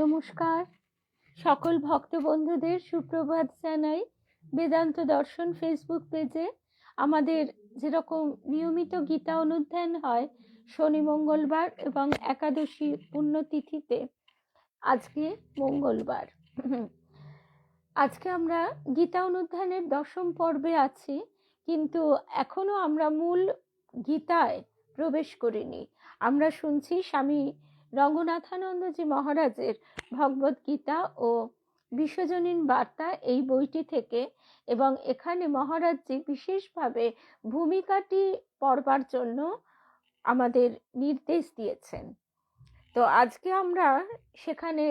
নমস্কার, সকল ভক্ত বন্ধুদের সুপ্রভাত জানাই। বেদান্ত দর্শন ফেসবুক পেজে আমাদের যেরকম নিয়মিত গীতা অনুধ্যান হয় শনি মঙ্গলবার এবং একাদশী পুণ্যতিথিতে, আজকে মঙ্গলবার। আজকে আমরা গীতা অনুধ্যানের দশম পর্বে আছি, কিন্তু এখনো আমরা মূল গীতায় প্রবেশ করিনি। আমরা শুনছি স্বামী রঙ্গনাথানন্দজি মহারাজের ভগবত গীতা ও বিশ্বজনীন বার্তা এই বইটি থেকে, এবং এখানে মহারাজজি বিশেষভাবে ভূমিকাটি পড়বার জন্য আমাদের নির্দেশ দিয়েছেন। তো আজকে আমরা সেখানে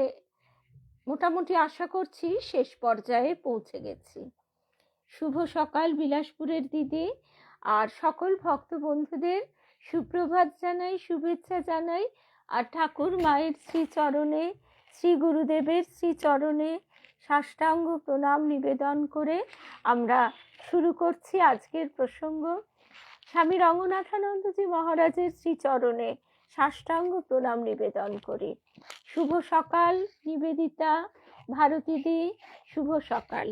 মোটামুটি আশা করছি শেষ পর্যায়ে পৌঁছে গেছি। শুভ সকাল বিলাসপুরের দিদি, আর সকল ভক্ত বন্ধুদের সুপ্রভাত জানাই, শুভেচ্ছা জানাই। আর ঠাকুর মায়ের শ্রীচরণে, শ্রী গুরুদেবের শ্রীচরণে সাষ্টাঙ্গ প্রণাম নিবেদন করে আমরা শুরু করছি আজকের প্রসঙ্গ। স্বামী রঙ্গনাথানন্দজি মহারাজের শ্রীচরণে সাষ্টাঙ্গ প্রণাম নিবেদন করি। শুভ সকাল নিবেদিতা, ভারতীদি, শুভ সকাল।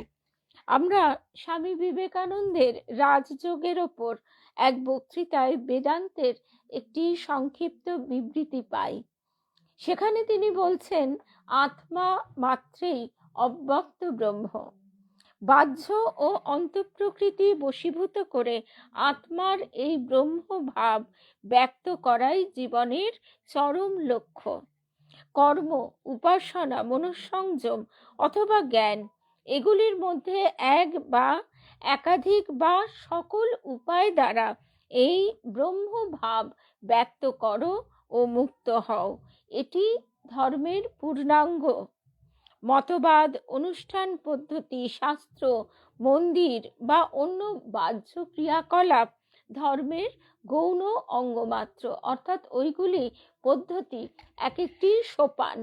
আমরা স্বামী বিবেকানন্দের রাজযোগের ওপর এক বক্তৃতায় বেদান্তের একটি সংক্ষিপ্ত বিবৃতি পাই। সেখানে তিনি বলছেন, আত্মা মাত্রেই অব্যক্ত ব্রহ্ম। বাহ্য ও অন্তঃপ্রকৃতি বশীভূত করে আত্মার এই ব্রহ্মভাব ব্যক্ত করাই জীবনের চরম লক্ষ্য। কর্ম, উপাসনা, মনঃসংযম অথবা জ্ঞান, এগুলির মধ্যে এক বা একাধিক বা সকল উপায় দ্বারা এই ব্রহ্মভাব ব্যক্ত করো ও মুক্ত হও। এটি ধর্মের পূর্ণাঙ্গ। মতবাদ, অনুষ্ঠান পদ্ধতি, শাস্ত্র, মন্দির বা অন্য বাহ্য ক্রিয়াকলাপ ধর্মের গৌণ অঙ্গ মাত্র, অর্থাৎ ওইগুলি পদ্ধতি, এক একটি সোপান।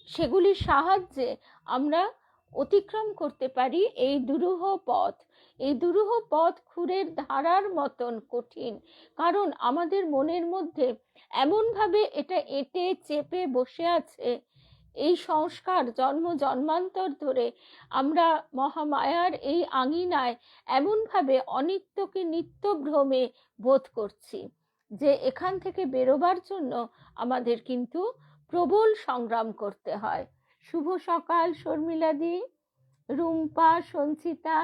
সেগুলির সাহায্যে আমরা অতিক্রম করতে পারি এই দুরূহ পথ। এই দুরূহ পথ ক্ষুরের ধারার মতন কঠিন, কারণ আমাদের মনের মধ্যে এমনভাবে এটা এঁটে চেপে বসে আছে। এই সংস্কার জন্ম জন্মান্তর ধরে আমরা মহামায়ার এই আঙিনায় এমনভাবে অনিত্যকে নিত্য ভ্রমে বোধ করছি যে এখান থেকে বেরোবার জন্য আমাদের কিন্তু প্রবল সংগ্রাম করতে হয়। শুভ সকাল শর্মিলাদি, রুম্পা, সঞ্চিতা।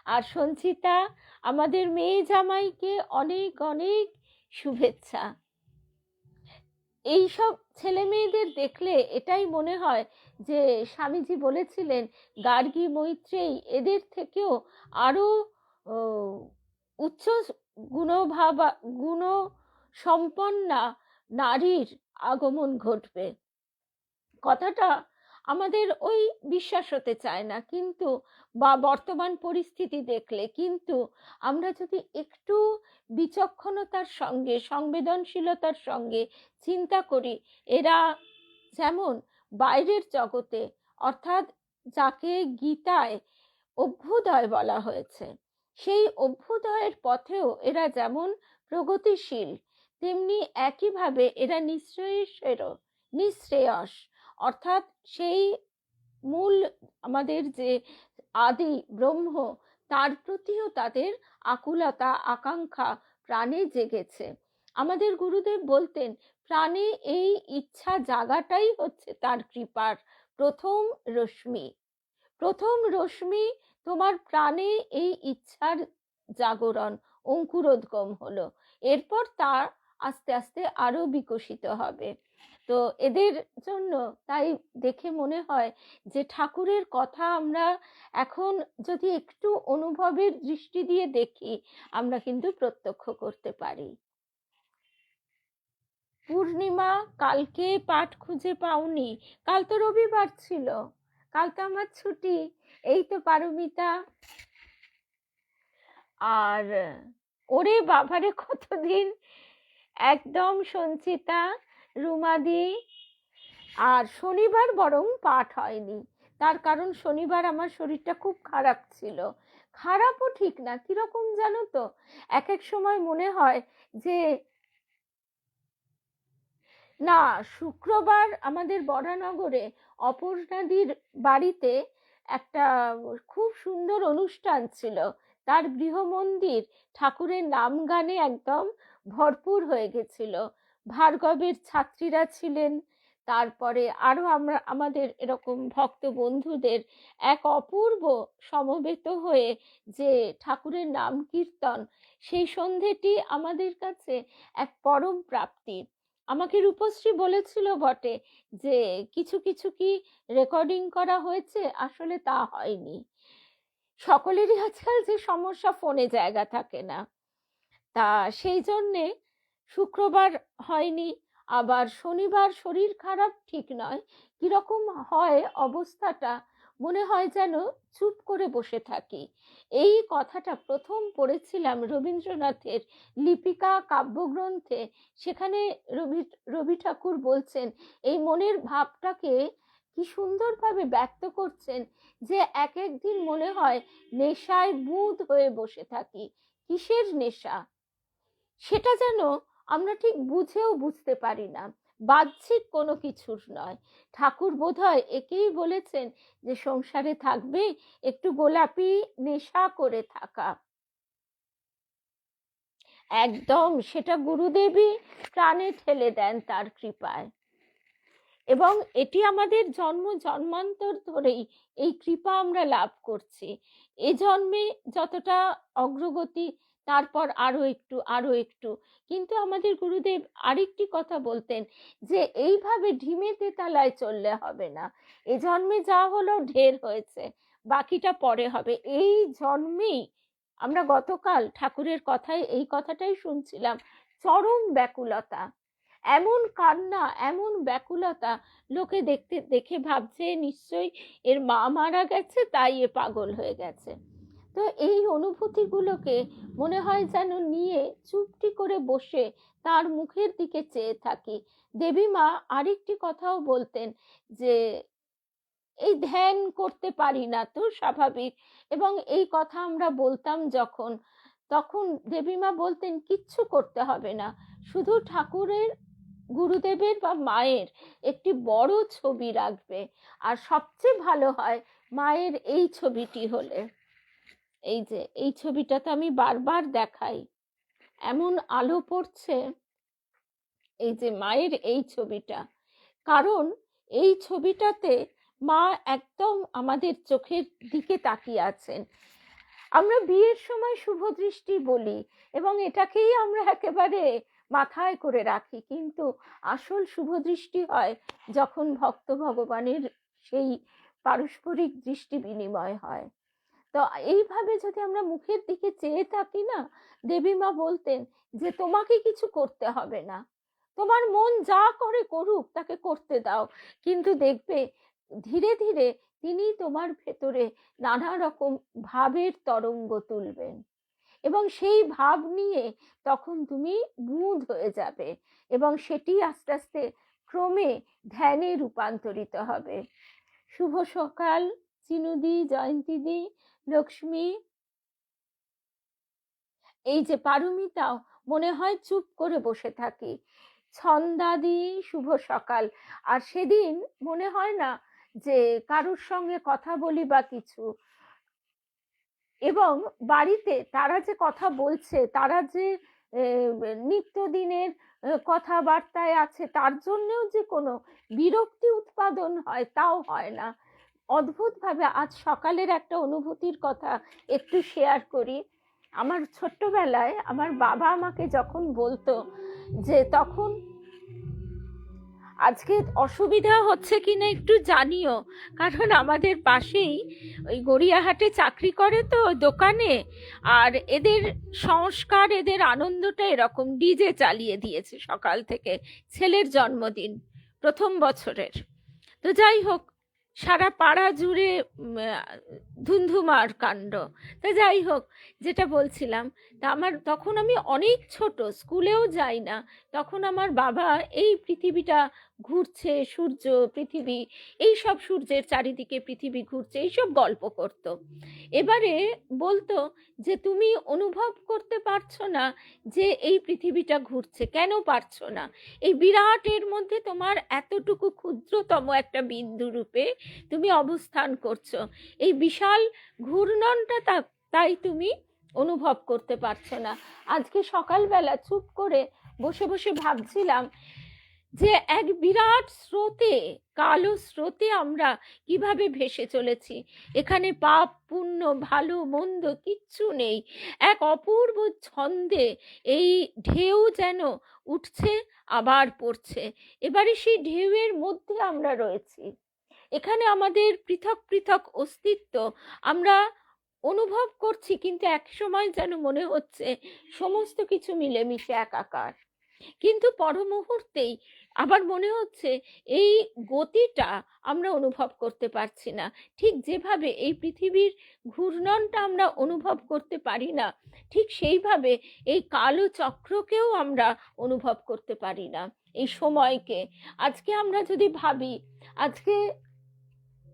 আর সঞ্চিতা, আমাদের মেয়ে জামাইকে অনেক অনেক শুভেচ্ছা। এইসব ছেলে মেয়েদের দেখলে এটাই মনে হয় যে স্বামীজি বলেছিলেন গার্গী, মৈত্রেয়ী, এদের থেকেও আরো উচ্চ গুণ সম্পন্না নারীর আগমন ঘটবে। কথাটা আমাদের ওই বিশ্বাস হতে চায় না, কিন্তু বা বর্তমান পরিস্থিতি দেখলে, কিন্তু আমরা যদি একটু বিচক্ষণতার সঙ্গে, সংবেদনশীলতার সঙ্গে চিন্তা করি, এরা যেমন বাইরের জগতে, অর্থাৎ যাকে গীতায় অভ্যুদয় বলা হয়েছে, সেই অভ্যুদয়ের পথেও এরা যেমন প্রগতিশীল, তেমনি একইভাবে এরা নিঃশ্রেয়স, অর্থাৎ সেই মূল আমাদের যে আদি ব্রহ্ম, তার প্রতিও তাদের আকুলতা, আকাঙ্ক্ষা প্রাণে জেগেছে। আমাদের গুরুদেব বলতেন, প্রাণে এই ইচ্ছা জাগাটাই হচ্ছে তার কৃপার প্রথম রশ্মি। প্রথম রশ্মি তোমার প্রাণে এই ইচ্ছার জাগরণ, অঙ্কুরোদ্গম হলো, এরপর তা আস্তে আস্তে আরো বিকশিত হবে। তো এদের জন্য তাই দেখে মনে হয় যে ঠাকুরের কথা আমরা এখন যদি একটু অনুভবের দৃষ্টি দিয়ে দেখি, আমরা কিন্তু প্রত্যক্ষ করতে পারি। পূর্ণিমা, কালকে পাঠ খুঁজে পাওনি? কাল তো রবিবার ছিল, কাল তো আমার ছুটি। এই তো পারমিতা। আর ওরে বাবারে, কতদিন! একদম সঞ্চিতা, রুমাদি। আর শনিবার বরং পাঠ হয়নি, তার কারণ শনিবার আমার শরীরটা খুব খারাপ ছিল। খারাপও ঠিক না, কিরকম জানো তো, এক এক সময় মনে হয় যে না, শুক্রবার আমাদের বরানগরে অপর্ণাদির বাড়িতে একটা খুব সুন্দর অনুষ্ঠান ছিল। তার গৃহমন্দির ঠাকুরের নাম গানে একদম ভরপুর হয়ে গেছিল। ভার্গবের ছাত্রীরা ছিলেন, তারপরে আরো আমরা আমাদের এরকম ভক্ত বন্ধুদের এক অপূর্ব সমবেত হয়ে যে ঠাকুরের নাম কীর্তন, সেই সন্ধেটি আমাদের কাছে এক পরম প্রাপ্তি। আমাকে রূপশ্রী বলেছিল বটে যে কিছু কিছু কি রেকর্ডিং করা হয়েছে, আসলে তা হয়নি। সকলেরই আজকাল যে সমস্যা, ফোনে জায়গা থাকে না, তা সেই জন্যে শুক্রবার হয়নি। আবার শনিবার শরীর খারাপ ঠিক নয়, কিরকম হয় অবস্থাটা, মনে হয় যেন চুপ করে বসে থাকি। এই কথাটা প্রথম পড়েছিলাম রবীন্দ্রনাথের লিপিকা কাব্যগ্রন্থে। সেখানে রবি রবি ঠাকুর বলছেন, এই মনের ভাবটাকে কি সুন্দরভাবে ব্যক্ত করছেন, যে এক একদিন মনে হয় নেশায় বুঁদ হয়ে বসে থাকি। কিসের নেশা সেটা যেন আমরা ঠিক বুঝেও বুঝতে পারি না, বাহ্যিক কোনো কিছুর নয়। ঠাকুর বোধহয় একেই বলেছেন যে সংসারে থাকবে একটু গোলাপি নেশা করে থাকা। একদম সেটা গুরুদেবই প্রাণে ঠেলে দেন তার কৃপায়। এবং এটি আমাদের জন্ম জন্মান্তর ধরেই এই কৃপা আমরা লাভ করছি। এ জন্মে যতটা অগ্রগতি, তারপর আরো একটু আরো একটু। কিন্তু আমাদের গুরুদেব আরেকটি কথা বলতেন, যে এইভাবে ঢিমে তেতালায় চললে হবে না। এ জন্মে যা হলো ঢের হয়েছে, বাকিটা পরে হবে। এই জন্মেই আমরা গতকাল ঠাকুরের কথায় এই কথাটাই শুনছিলাম, চরম ব্যাকুলতা, এমন কান্না, এমন ব্যাকুলতা, লোকে দেখতে দেখে ভাবছে নিশ্চয়ই এর মা মারা গেছে, তাই এ পাগল হয়ে গেছে। তো এই অনুভূতিগুলোকে মনে হয় যেন নিয়ে চুপটি করে বসে তার মুখের দিকে চেয়ে থাকি। দেবী মা আরেকটি কথাও বলতেন, যে এই ধ্যান করতে পারি না তো স্বাভাবিক। এবং এই কথা আমরা বলতাম যখন, তখন দেবীমা বলতেন কিচ্ছু করতে হবে না, শুধু ঠাকুরের, গুরুদেবের বা মায়ের একটি বড় ছবি রাখবে, আর সবচেয়ে ভালো হয় মায়ের এই ছবিটি হলে। এই যে এই ছবিটা তো আমি বারবার দেখাই, এমন আলো পড়ছে, এই যে মায়ের এই ছবিটা, কারণ এই ছবিটাতে মা একদম আমাদের চোখের দিকে তাকিয়ে আছেন। আমরা বিয়ের সময় শুভ দৃষ্টি বলি এবং এটাকেই আমরা একেবারে মাথায় করে রাখি, কিন্তু আসল শুভ দৃষ্টি হয় যখন ভক্ত ভগবানের সেই পারস্পরিক দৃষ্টি বিনিময় হয়। তো এইভাবে যদি আমরা মুখের দিকে চেয়ে থাকি না, দেবী মা বলতেন যে তোমাকে কিছু করতে হবে না, তোমার মন যা করে করুক, তাকে করতে দাও, কিন্তু দেখবে ধীরে ধীরে তিনি তোমার ভেতরে নানা রকম ভাবের তরঙ্গ তুলবেন, এবং সেই ভাব নিয়ে তখন তুমি বুঁদ হয়ে যাবে, এবং সেটি আস্তে আস্তে ক্রমে ধ্যানে রূপান্তরিত হবে। শুভ সকাল চিনুদি, জয়ন্তীদি, লক্ষ্মী। এই যে পারমিতাও মনে হয় চুপ করে বসে থাকি। ছন্দাদি, শুভ সকাল। আর সেদিন মনে হয় না যে কারোর সঙ্গে কথা বলি বা কিছু, এবং বাড়িতে তারা যে কথা বলছে, তারা যে নিত্যদিনের কথাবার্তায় আছে, তার জন্যও যে কোনো বিরক্তি উৎপাদন হয় তাও হয় না। অদ্ভুতভাবে আজ সকালের একটা অনুভূতির কথা একটু শেয়ার করি। আমার ছোট্টবেলায় আমার বাবা আমাকে যখন বলতো, যে তখন আজকে অসুবিধা হচ্ছে কিনা একটু জানিও, কারণ আমাদের পাশেই ওই গড়িয়াহাটে চাকরি করে তো দোকানে, আর এদের সংস্কার, এদের আনন্দটা এরকম, ডিজে চালিয়ে দিয়েছে সকাল থেকে, ছেলের জন্মদিন প্রথম বছরের। তো যাই হোক, সারা পাড়া জুড়ে ধুন্ধুমার কাণ্ড। তা যাই হোক, যেটা বলছিলাম, তা আমার তখন, আমি অনেক ছোট, স্কুলেও যাই না, তখন আমার বাবা এই পৃথিবীটা ঘুরছে, সূর্য, পৃথিবী, এই সব সূর্যের চারিদিকে পৃথিবী ঘুরছে, এইসব গল্প করতো। এবারে বলতো যে তুমি অনুভব করতে পারছো না যে এই পৃথিবীটা ঘুরছে, কেন পারছো না? এই বিরাটের মধ্যে তোমার এতটুকু ক্ষুদ্রতম একটা বিন্দু রূপে তুমি অবস্থান করছো, এই বিশাল ঘূর্ণনটা তাই তুমি অনুভব করতে পারছো না। আজকে সকালবেলা চুপ করে বসে বসে ভাবছিলাম যে এক বিরাট স্রোতে, কালো স্রোতে আমরা কিভাবে ভেসে চলেছি। এখানে পাপ পুণ্য ভালো মন্দ কিচ্ছু নেই, এক অপূর্ব ছন্দে এই ঢেউ যেন উঠছে আবার পড়ছে। এবারে সেই ঢেউয়ের মধ্যে আমরা রয়েছি, এখানে আমাদের পৃথক পৃথক অস্তিত্ব আমরা অনুভব করছি, কিন্তু এক সময় যেন মনে হচ্ছে সমস্ত কিছু মিলেমিশে একাকার। কিন্তু পর মুহূর্তেই আবার মনে হচ্ছে এই গতিটা আমরা অনুভব করতে পারছি না, ঠিক যেভাবে এই পৃথিবীর ঘূর্ণনটা আমরা অনুভব করতে পারি না, ঠিক সেইভাবে এই কালো চক্রকেও আমরা অনুভব করতে পারি না, এই সময়কে। আজকে আমরা যদি ভাবি, আজকে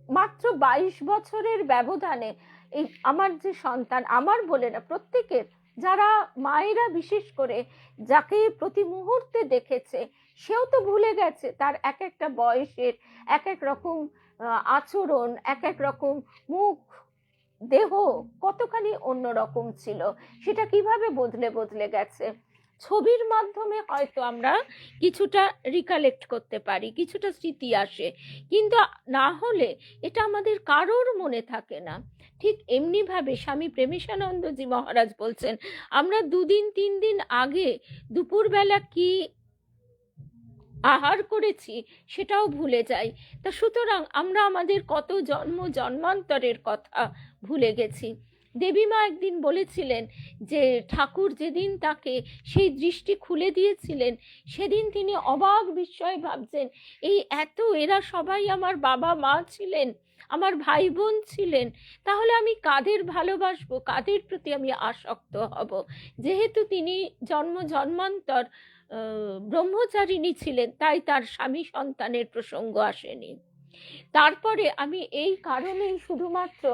মাত্র 22 বছরের ব্যবধানে এই আমার যে সন্তান, আমার বলে না, প্রত্যেকের, যারা মায়েরা বিশেষ করে যাকে প্রতি মুহূর্তে দেখেছে, সেও তো ভুলে গেছে তার এক একটা বয়সের এক এক রকম আচরণ, এক এক রকম মুখ, দেহ কতখানি অন্যরকম ছিল, সেটা কিভাবে বদলে বদলে গেছে। ছবির মাধ্যমে হয়তো আমরা কিছুটা রিকালেক্ট করতে পারি, কিছুটা স্মৃতি আসে, কিন্তু না হলে এটা আমাদের কারোর মনে থাকে না। ঠিক এমনি ভাবে স্বামী প্রেমেশানন্দজি মহারাজ বলছেন, আমরা 2-3 দিন আগে দুপুরবেলা কি আহার করেছি সেটাও ভুলে যাই। তা সুতরাং আমরা আমাদের কত জন্ম জন্মান্তরের কথা ভুলে গেছি। দেবীমা একদিন বলেছিলেন যে ঠাকুর যেদিন তাকে সেই দৃষ্টি খুলে দিয়েছিলেন, সেদিন তিনি অবাক বিস্ময়ে ভাবছেন, এই এত, এরা সবাই আমার বাবা মা ছিলেন, আমার ভাই বোন ছিলেন, তাহলে আমি কাদের ভালোবাসবো, কাদের প্রতি আমি আসক্ত হব? যেহেতু তিনি জন্ম জন্মান্তর ব্রহ্মচারিণী ছিলেন, তাই তার স্বামী সন্তানের প্রসঙ্গ আসেনি। তারপরে আমি এই কারণেই শুধুমাত্র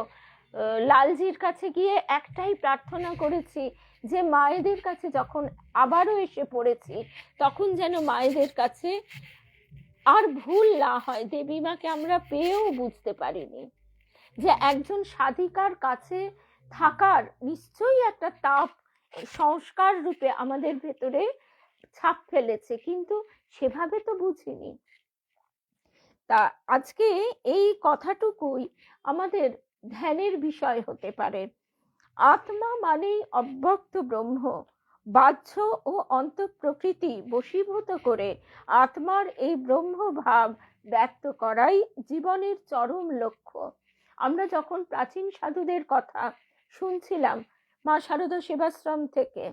লালজির কাছে গিয়ে একটাই প্রার্থনা করেছি যে মায়েদের কাছে যখন আবারও এসে পড়েছি, তখন যেন মায়েদের কাছে আর ভুল না হয়। দেবীমাকে আমরা পেয়েও বুঝতে পারিনি যে একজন সাধিকার কাছে থাকার নিশ্চয়ই একটা তাপ সংস্কার রূপে আমাদের ভেতরে ছাপ ফেলেছে, কিন্তু সেভাবে তো বুঝিনি। তা আজকে এই কথাটুকুই আমাদের ধ্যানের বিষয় হতে পারে। আত্মা মানেই অব্যক্ত ব্রহ্ম, বাহ্য ও অন্তঃপ্রকৃতি বশীভূত করে আত্মার এই ব্রহ্মভাব ব্যক্ত করাই জীবনের চরম লক্ষ্য। আমরা যখন প্রাচীন সাধুদের কথা শুনছিলাম মা শারদা সেবাশ্রম থেকে,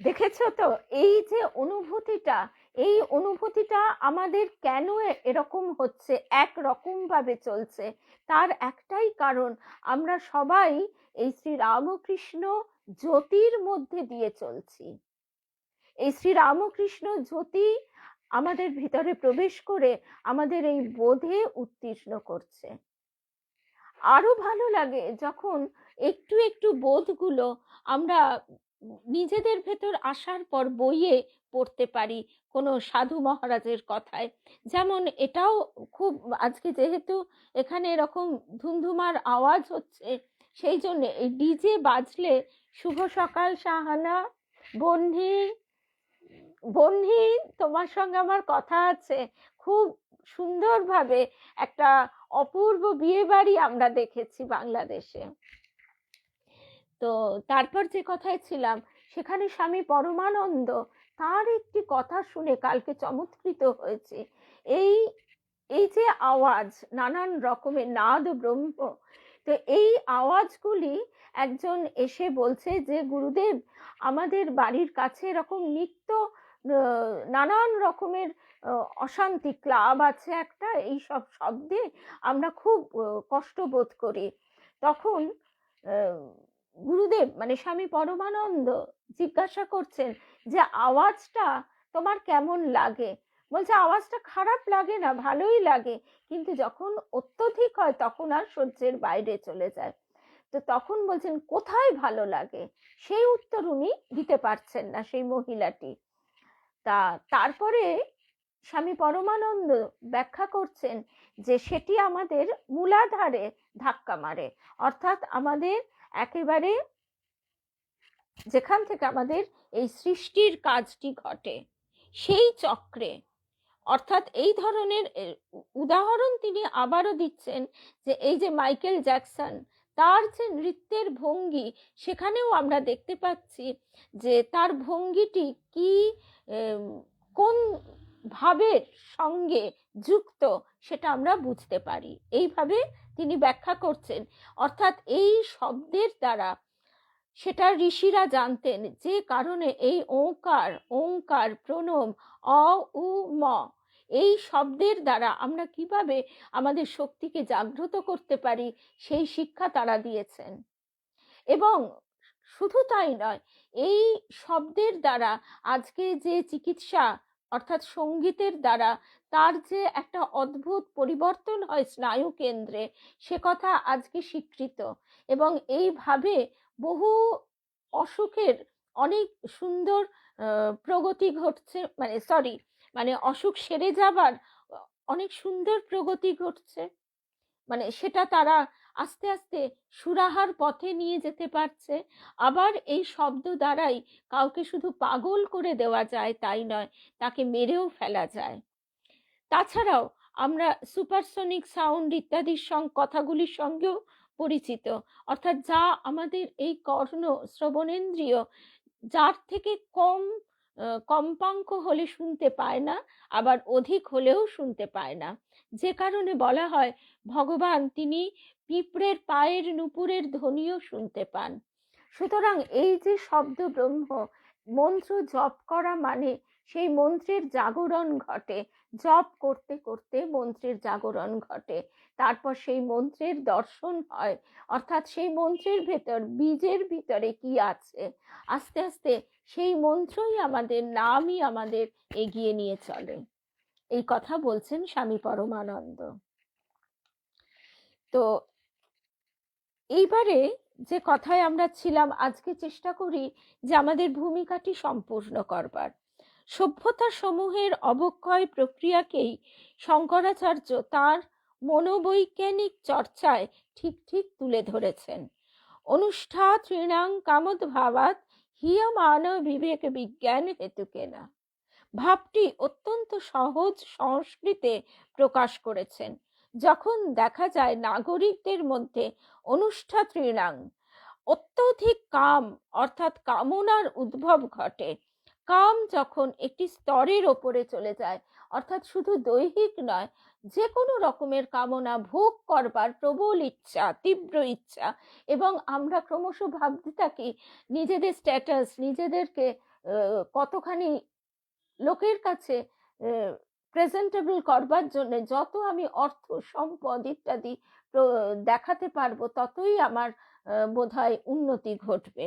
দেখেছো তো এই যে অনুভূতিটা, এই অনুভূতিটা আমাদের কেন এরকম হচ্ছে, একরকম ভাবে চলছে, তার একটাই কারণ, আমরা সবাই এই শ্রী রামকৃষ্ণ জ্যোতির মধ্যে দিয়ে চলছি। এই শ্রী রামকৃষ্ণ জ্যোতি আমাদের ভিতরে প্রবেশ করে আমাদের এই বোধে উত্তীর্ণ করছে। আরো ভালো লাগে যখন একটু একটু বোধগুলো আমরা নিজেদের ভেতর আসার পর বইয়ে পড়তে পারি কোনো সাধু মহারাজের কথায়। যেমন এটাও খুব, আজকে যেহেতু এখানে এরকম ধুমধুমার আওয়াজ হচ্ছে, সেই জন্য এই ডিজে বাজলে, শুভ সকাল সাহানা, বন্ধি বন্ধি, তোমার সঙ্গে আমার কথা আছে। খুব সুন্দরভাবে একটা অপূর্ব বিয়ে বাড়ি আমরা দেখেছি বাংলাদেশে। তো তারপর যে কথায় ছিলাম, সেখানে স্বামী পরমানন্দ, তার একটি কথা শুনে কালকে চমৎকৃত হয়েছে। এই এই যে আওয়াজ, নানান রকমের নাদ ব্রহ্ম, তো এই আওয়াজগুলি একজন এসে বলছে যে গুরুদেব, আমাদের বাড়ির কাছে এরকম নিত্য নানান রকমের অশান্তি ক্লাব আছে একটা, এই সব শব্দে আমরা খুব কষ্ট বোধ করি। তখন গুরু গুরুদেব মানে স্বামী পরমানন্দ জিজ্ঞাসা করছেন যে আওয়াজটা তোমার কেমন লাগে? বলছে আওয়াজটা খারাপ লাগে না, ভালোই লাগে, কিন্তু যখন অত্যধিক হয় তখন আর সহ্যের বাইরে চলে যায়। তো তখন বলছেন কোথায় ভালো লাগে, সেই উত্তর উনি দিতে পারছেন না সেই মহিলাটি। তারপরে স্বামী পরমানন্দ ব্যাখ্যা করছেন যে সেটি আমাদের মূলাধারে ধাক্কা মারে, অর্থাৎ আমাদের একেবারে যেখান থেকে আমাদের এই সৃষ্টির কাজটি ঘটে সেই চক্রে। অর্থাৎ এই ধরনের উদাহরণ তিনি আবারও দিচ্ছেন যে এই যে মাইকেল জ্যাকসন, তার যে নৃত্যের ভঙ্গি, সেখানেও আমরা দেখতে পাচ্ছি যে তার ভঙ্গিটি কি কোন ভাবের সঙ্গে যুক্ত সেটা আমরা বুঝতে পারি। এইভাবে তিনি ব্যাখ্যা করছেন। অর্থাৎ এই শব্দের দ্বারা সেটা ঋষিরা জানতেন যে কারণে এই ওঙ্কার, ওঙ্কার, প্রণব, অ উ ম, এই শব্দের দ্বারা আমরা কিভাবে আমাদের শক্তিকে জাগ্রত করতে পারি সেই শিক্ষা তারা দিয়েছেন। এবং শুধু তাই নয়, এই শব্দের দ্বারা আজকে যে চিকিৎসা অর্থাৎ সঙ্গীতের দ্বারা তার যে একটা অদ্ভুত পরিবর্তন হয় স্নায়ু কেন্দ্রে, সে কথা আজকে স্বীকৃত। এবং এইভাবে বহু অসুখের অনেক সুন্দর প্রগতি ঘটছে, মানে অসুখ সেরে যাবার অনেক সুন্দর প্রগতি ঘটছে। মানে সেটা তারা আস্তে আস্তে সুরাহার পথে নিয়ে যেতে পারছে। আবার এই শব্দ দ্বারাই কাউকে শুধু পাগল করে দেওয়া যায় তাই নয়, তাকে মেরেও ফেলা যায়। তাছাড়াও আমরা সুপারসনিক সাউন্ড ইত্যাদির কথাগুলির সঙ্গেও পরিচিত, অর্থাৎ যা আমাদের এই কর্ণ শ্রবণেন্দ্রিয় যার থেকে কম্পাঙ্ক হলে শুনতে পায় না, আবার অধিক হলেও শুনতে পায় না, যে কারণে বলা হয় ভগবান তিনি পিঁপড়ের পায়ের নুপুরের ধ্বনিও শুনতে পান। সুতরাং এই যে শব্দ ব্রহ্ম, মন্ত্র জপ করা মানে সেই মন্ত্রের জাগরণ ঘটে, জপ করতে করতে মন্ত্রের জাগরণ ঘটে, তারপর সেই মন্ত্রের দর্শন হয়, অর্থাৎ সেই মন্ত্রের ভেতর বীজের ভিতরে কি আছে, আস্তে আস্তে সেই মন্ত্রই আমাদের, নামই আমাদের এগিয়ে নিয়ে চলে। এই কথা বলছেন স্বামী পরমানন্দ। তো এইবারে যে কথায় আমরা ছিলাম, আজকে চেষ্টা করি যে আমাদের ভূমিকাটি সম্পূর্ণ করবার। সভ্যতা সমূহের অবক্ষয় প্রক্রিয়াকেই শঙ্করাচার্য তার মনোবৈজ্ঞানিক চর্চায় ঠিক ঠিক তুলে ধরেছেন। অনুষ্ঠা তৃণাং কামোদ্ভাবাৎ হিয়মান বিবেক বিজ্ঞান হেতুকেনা, ভাবটি অত্যন্ত সহজ সংস্কৃতে প্রকাশ করেছেন। যখন দেখা যায় নাগরিকদের মধ্যে অনুষ্ঠা তৃণাং অত্যধিক কাম অর্থাৎ কামনার উদ্ভব ঘটে, কাম যখন একটি স্তরের ওপরে চলে যায়, অর্থাৎ শুধু দৈহিক নয়, যে কোনো রকমের কামনা, ভোগ করবার প্রবল ইচ্ছা, তীব্র ইচ্ছা, এবং আমরা ক্রমশ ভাবতে থাকি নিজেদের স্ট্যাটাস, নিজেদেরকে কতখানি লোকের কাছে প্রেজেন্টেবল করবার জন্য যত আমি অর্থ সম্পদ ইত্যাদি দেখাতে পারবো ততই আমার বোধহয় উন্নতি ঘটবে।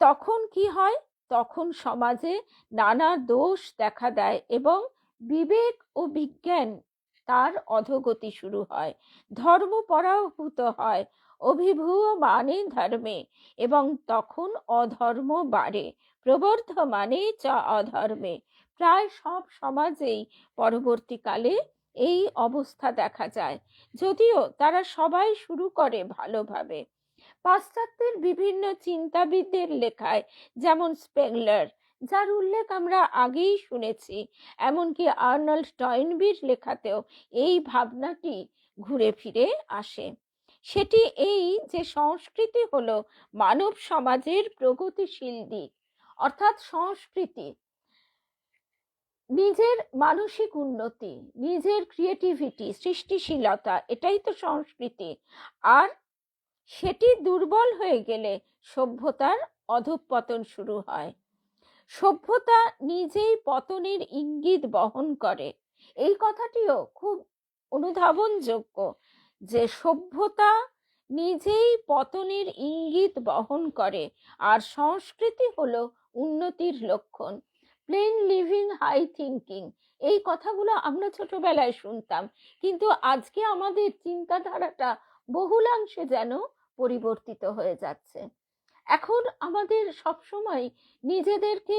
তখন কি হয়? তখন সমাজে নানা দোষ দেখা দেয় এবং বিবেক ও বিজ্ঞান তার অধোগতি শুরু হয়, ধর্ম পরাভূত হয়, অভিভূয় মানে ধর্মে, এবং তখন অধর্ম বাড়ে, প্রবর্ধমানে চা অধর্মে। প্রায় সব সমাজেই পরবর্তীকালে এই অবস্থা দেখা যায়, যদিও তারা সবাই শুরু করে ভালোভাবে। পাশ্চাত্যের বিভিন্ন চিন্তাবিদদের লেখায়, যেমন স্পেংলার, যার উল্লেখ আমরা আগেই শুনেছি, এমনকি আর্নল্ড টয়েনবির লেখাতেও এই ভাবনাটি ঘুরে ফিরে আসে। সেটি এই যে সংস্কৃতি হলো মানব সমাজের প্রগতিশীল দিক, অর্থাৎ সংস্কৃতি নিজের মানসিক উন্নতি, নিজের ক্রিয়েটিভিটি, সৃষ্টিশীলতা, এটাই তো সংস্কৃতি। আর সেটি দুর্বল হয়ে গেলে সভ্যতার অধঃপতন শুরু হয়। সভ্যতা নিজেই পতনের ইঙ্গিত বহন করে। এই কথাটিও খুব অনুধাবনযোগ্য যে সভ্যতা নিজেই পতনের ইঙ্গিত বহন করে, আর সংস্কৃতি হলো উন্নতির লক্ষণ। প্লেন লিভিং, হাই থিঙ্কিং, এই কথাগুলো আমরা ছোটবেলায় শুনতাম, কিন্তু আজকে আমাদের চিন্তাধারাটা বহুলাংশে যেন পরিবর্তিত হয়ে যাচ্ছে। এখন আমাদের সবসময় নিজেদেরকে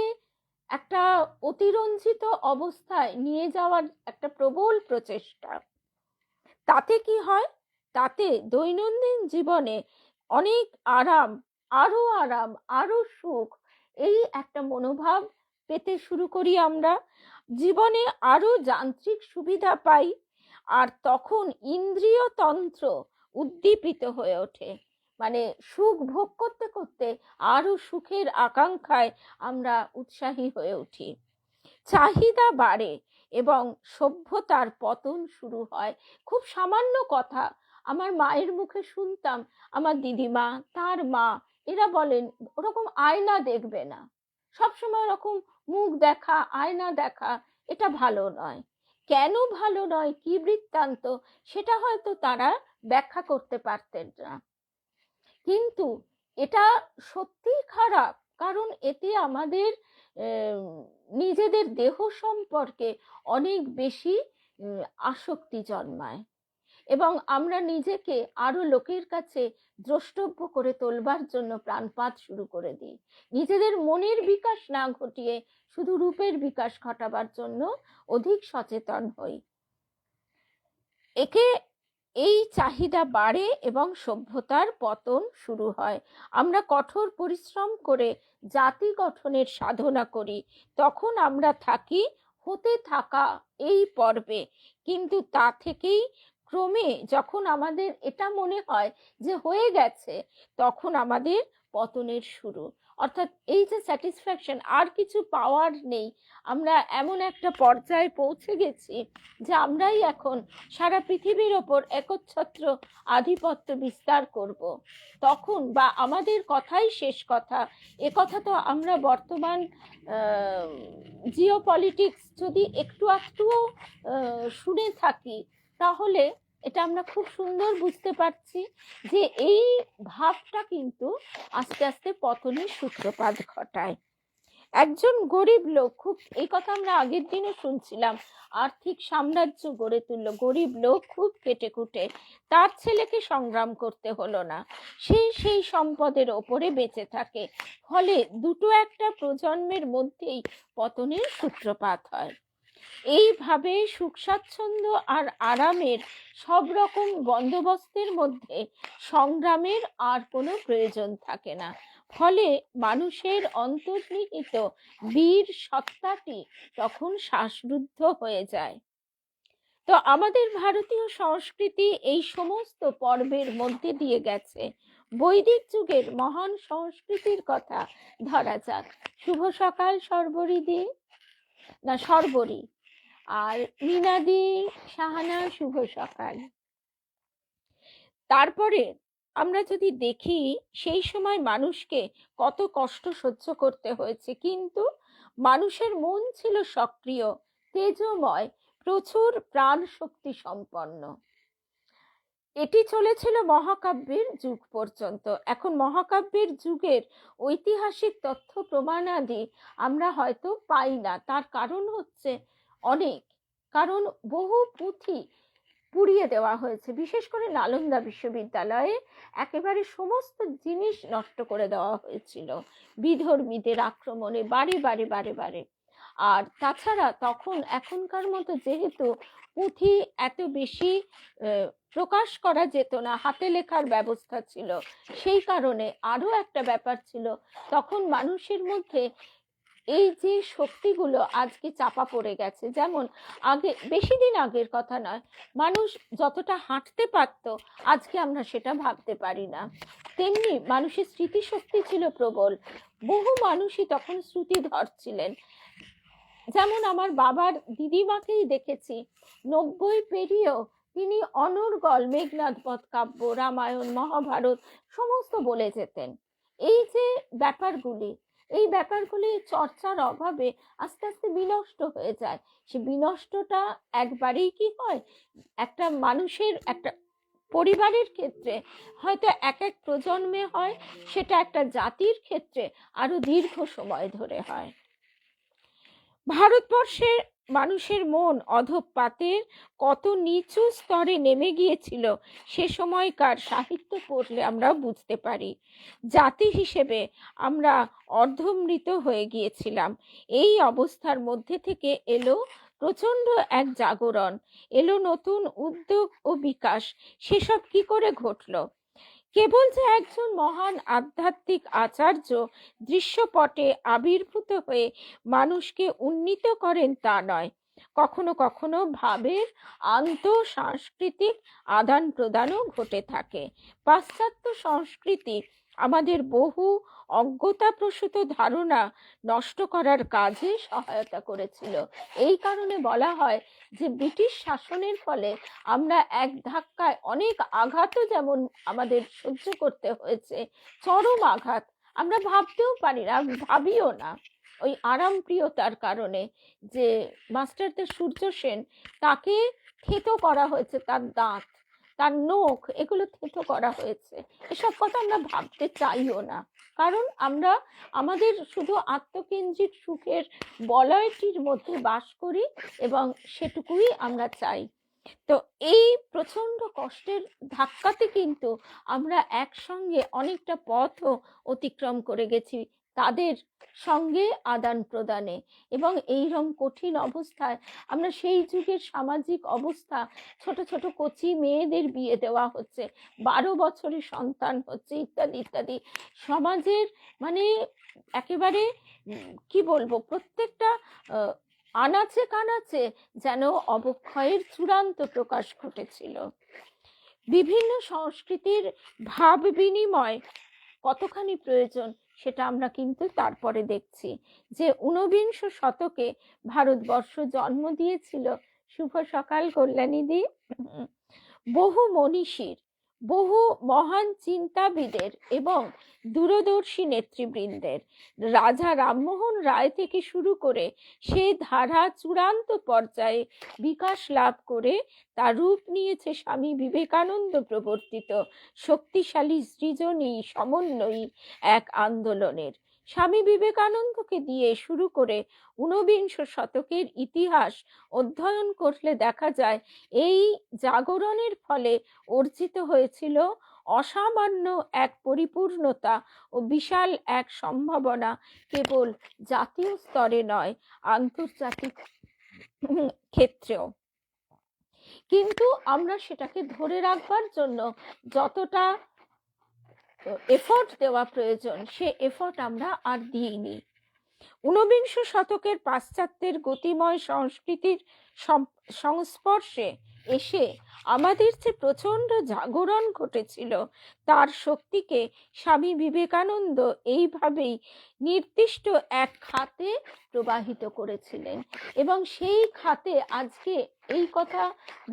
একটা অতিরঞ্জিত অবস্থায় নিয়ে যাওয়ার একটা প্রবল প্রচেষ্টা। তাতে কি হয়? তাতে দৈনন্দিন জীবনে অনেক আরাম, আরো সুখ, এই একটা মনোভাব পেতে শুরু করি আমরা। জীবনে আরো যান্ত্রিক সুবিধা পাই, আর তখন ইন্দ্রিয় তন্ত্র উদ্দীপিত হয়ে ওঠে। মানে সুখ ভোগ করতে করতে আরো সুখের আকাঙ্ক্ষায় আমরা উৎসাহী হয়ে উঠি। চাহিদা বাড়ে এবং সভ্যতার পতন শুরু হয়। খুব সামান্য কথা আমার মায়ের মুখে শুনতাম, আমার দিদিমা, তার মা, এরা বলেন ওরকম আয়না দেখবে না, সবসময় ওরকম মুখ দেখা, আয়না দেখা, এটা ভালো নয়। কেন ভালো নয়, কি বৃত্তান্ত, সেটা হয়তো তারা ব্যাখ্যা করতে পারতেন না, কিন্তু এটা সত্যিই খারাপ। কারণ এতে আমাদের নিজেদের দেহ সম্পর্কে অনেক বেশি আসক্তি জন্মায়, এবং আমরা নিজেকে আরো লোকের কাছে দ্রষ্টব্য করে তোলবার জন্য প্রাণপাত শুরু করে দিই। নিজেদের মনের বিকাশ না ঘটিয়ে শুধু রূপের বিকাশ ঘটাবার জন্য অধিক সচেতন হই। একে এই চাহিদা বাড়ে এবং সভ্যতার পতন শুরু হয়। আমরা কঠোর পরিশ্রম করে জাতি গঠনের সাধনা করি, তখন আমরা থাকি হতে থাকা এই পর্বে, কিন্তু তা থেকেই ক্রমে যখন আমাদের এটা মনে হয় যে হয়ে গেছে, তখন আমাদের পতনের শুরু। অর্থাৎ এই যে স্যাটিসফ্যাকশন, আর কিছু পাওয়ার নেই, আমরা এমন একটা পর্যায়ে পৌঁছে গেছি যে আমরাই এখন সারা পৃথিবীর ওপর একচ্ছত্র আধিপত্য বিস্তার করব। তখন বা আমাদের কথাই শেষ কথা, এ কথা তো আমরা বর্তমান জিওপলিটিক্স যদি একটু একটুও শুনে থাকি, তাহলে এটা আমরা খুব সুন্দর বুঝতে পারছি যে এই ভাবটা কিন্তু আস্তে আস্তে পতনের সূত্রপাত ঘটায়। একজন গরিব লোক, খুব এই কথা আমরা আগের দিনও শুনছিলাম, আর্থিক সাম্রাজ্য গড়ে তুলল, গরিব লোক খুব কেটে কুটে, তার ছেলেকে সংগ্রাম করতে হলো না, সেই সম্পদের ওপরে বেঁচে থাকে, ফলে দুটো একটা প্রজন্মের মধ্যেই পতনের সূত্রপাত হয়। এইভাবে সুখ স্বাচ্ছন্দ্য আর আরামের সব রকম বন্দোবস্তের মধ্যে সংগ্রামের আর কোনো প্রয়োজন থাকে না, ফলে মানুষের অন্তর্নিহিত বীর সত্তাটি তখন শ্বাসরুদ্ধ হয়ে যায়। তো আমাদের ভারতীয় সংস্কৃতি এই সমস্ত পর্বের মধ্যে দিয়ে গেছে। বৈদিক যুগের মহান সংস্কৃতির কথা ধরা যাক। শুভ সকাল সর্বরিদি, না সর্বরী, আর মিনাদি, সাহানা, শুভ সকাল। তারপরে আমরা যদি দেখি সেই সময় মানুষকে কত কষ্ট সহ্য করতে হয়েছে, কিন্তু মানুষের মন ছিল সক্রিয়, তেজময়, প্রচুর প্রাণ শক্তি সম্পন্ন। এটি চলেছিল মহাকাব্যের যুগ পর্যন্ত। এখন মহাকাব্যের যুগের ঐতিহাসিক তথ্য প্রমাণাদি আমরা হয়তো পাই না, তার কারণ হচ্ছে অনেক, কারণ বহু পুঁথি পুড়িয়ে দেওয়া হয়েছে, বিশেষ করে নালন্দা বিশ্ববিদ্যালয়ে একেবারে সমস্ত জিনিস নষ্ট করে দেওয়া হয়েছিল বিধর্মীদের আক্রমণে, বারে বারে বারে বারে। আর তাছাড়া তখন এখনকার মতো যেহেতু পুঁথি এত বেশি প্রকাশ করা যেত না, হাতে লেখার ব্যবস্থা ছিল, সেই কারণে আরো একটা ব্যাপার ছিল, তখন মানুষের মধ্যে এই যে শক্তিগুলো আজকে চাপা পড়ে গেছে। যেমন আগে, বেশি দিন আগের কথা নয়, মানুষ যতটা হাঁটতে পারত আজকে আমরা সেটা ভাবতে পারি না। তেমনি মানুষের স্মৃতিশক্তি ছিল প্রবল, বহু মানুষই তখন শ্রুতিধর ছিলেন। যেমন আমার বাবার দিদিমাকেই দেখেছি, 90 পেরিয়েও তিনি অনর্গল মেঘনাদ বধ কাব্য, রামায়ণ, মহাভারত সমস্ত বলে যেতেন। এই যে ব্যাপারগুলি, এই ব্যাপারগুলি চর্চার অভাবে আস্তে আস্তে বিনষ্ট হয়ে যায়। সে বিনষ্টটা একবারেই কি হয়, একটা মানুষের একটা পরিবারের ক্ষেত্রে হয়তো এক এক প্রজন্মে হয়, সেটা একটা জাতির ক্ষেত্রে আরো দীর্ঘ সময় ধরে হয়। ভারতবর্ষের মানুষের মন অধঃপাতের কত নিচু স্তরে নেমে গিয়েছিল সে সময়কার সাহিত্য পড়লে আমরা বুঝতে পারি। জাতি হিসেবে আমরা অর্ধমৃত হয়ে গিয়েছিলাম। এই অবস্থার মধ্যে থেকে এলো প্রচন্ড এক জাগরণ, এলো নতুন উদ্যোগ ও বিকাশ। সেসব কি করে ঘটলো? কেবল যে একজন মহান আধ্যাত্মিক আচার্য দৃশ্যপটে আবির্ভূত হয়ে মানুষকে উন্নীত করেন তা নয়, কখনো কখনো ভাবের আন্তঃসাংস্কৃতিক আদান প্রদানও ঘটে থাকে। পাশ্চাত্য সংস্কৃতি আমাদের বহু অজ্ঞতাপ্রসূত ধারণা নষ্ট করার কাজে সহায়তা করেছিল। এই কারণে বলা হয় যে ব্রিটিশ শাসনের ফলে আমরা এক ধাক্কায় অনেক আঘাতও যেমন আমাদের সহ্য করতে হয়েছে, চরম আঘাত আমরা ভাবতেও পারি না, ভাবিও না। ওই আরামপ্রিয়তার কারণে যে মাস্টারদা সূর্য সেন, তাকে থেতো করা হয়েছে, তার দাঁত, তার নখ, এগুলো থেতো করা হয়েছে, এসব কথা আমরা ভাবতে চাইও না। কারণ আমরা আমাদের শুধু আত্মকেন্দ্রিক সুখের বলয়টির মধ্যে বাস করি এবং সেটুকুই আমরা চাই। তো এই প্রচন্ড কষ্টের ধাক্কাতে কিন্তু আমরা একসঙ্গে অনেকটা পথও অতিক্রম করে গেছি তাদের সঙ্গে আদান প্রদানে। এবং এইরকম কঠিন অবস্থায় আমরা সেই যুগের সামাজিক অবস্থা, ছোট ছোট কচি মেয়েদের বিয়ে দেওয়া হচ্ছে, 12 বছরের সন্তান হচ্ছে, ইত্যাদি ইত্যাদি। সমাজের মানে একেবারে কি বলবো, প্রত্যেকটা আনাচে কানাচে যেন অবক্ষয়ের চূড়ান্ত প্রকাশ ঘটেছিল। বিভিন্ন সংস্কৃতির ভাব বিনিময় কতখানি প্রয়োজন সেটা আমরা কিন্তু তারপরে দেখছি যে ঊনবিংশ শতকে ভারতবর্ষ জন্ম দিয়েছিল, শুভ সকাল কল্যাণীদি, বহু মনীষীর, বহু মহান চিন্তাবিদের এবং দূরদর্শী নেতৃবৃন্দের। রাজা রামমোহন রায় থেকে শুরু করে সে ধারা চূড়ান্ত পর্যায়ে বিকাশ লাভ করে তার রূপ নিয়েছে স্বামী বিবেকানন্দ প্রবর্তিত শক্তিশালী সৃজনী সমন্বয়ী এক আন্দোলনের। স্বামী বিবেকানন্দকে দিয়ে শুরু করে ঊনবিংশ শতকের ইতিহাস অধ্যয়ন করলে দেখা যায় এই জাগরণের ফলে অর্জিত হয়েছিল অসামান্য এক পরিপূর্ণতা ও বিশাল এক সম্ভাবনা, কেবল জাতীয় স্তরে নয়, আন্তর্জাতিক ক্ষেত্রেও। কিন্তু আমরা সেটাকে ধরে রাখবার জন্য যতটা এফোর্ট দেওয়া প্রয়োজন সে এফোর্ট আমরা আর দিইনি। ঊনবিংশ শতকের পাশ্চাত্যের গতিময় সংস্কৃতির সংস্পর্শে এসে আমাদের যে প্রচন্ড জাগরণ ঘটেছিল তার শক্তিকে স্বামী বিবেকানন্দ এইভাবেই নির্দিষ্ট এক খাতে প্রবাহিত করেছিলেন। এবং সেই খাতে আজকে এই কথা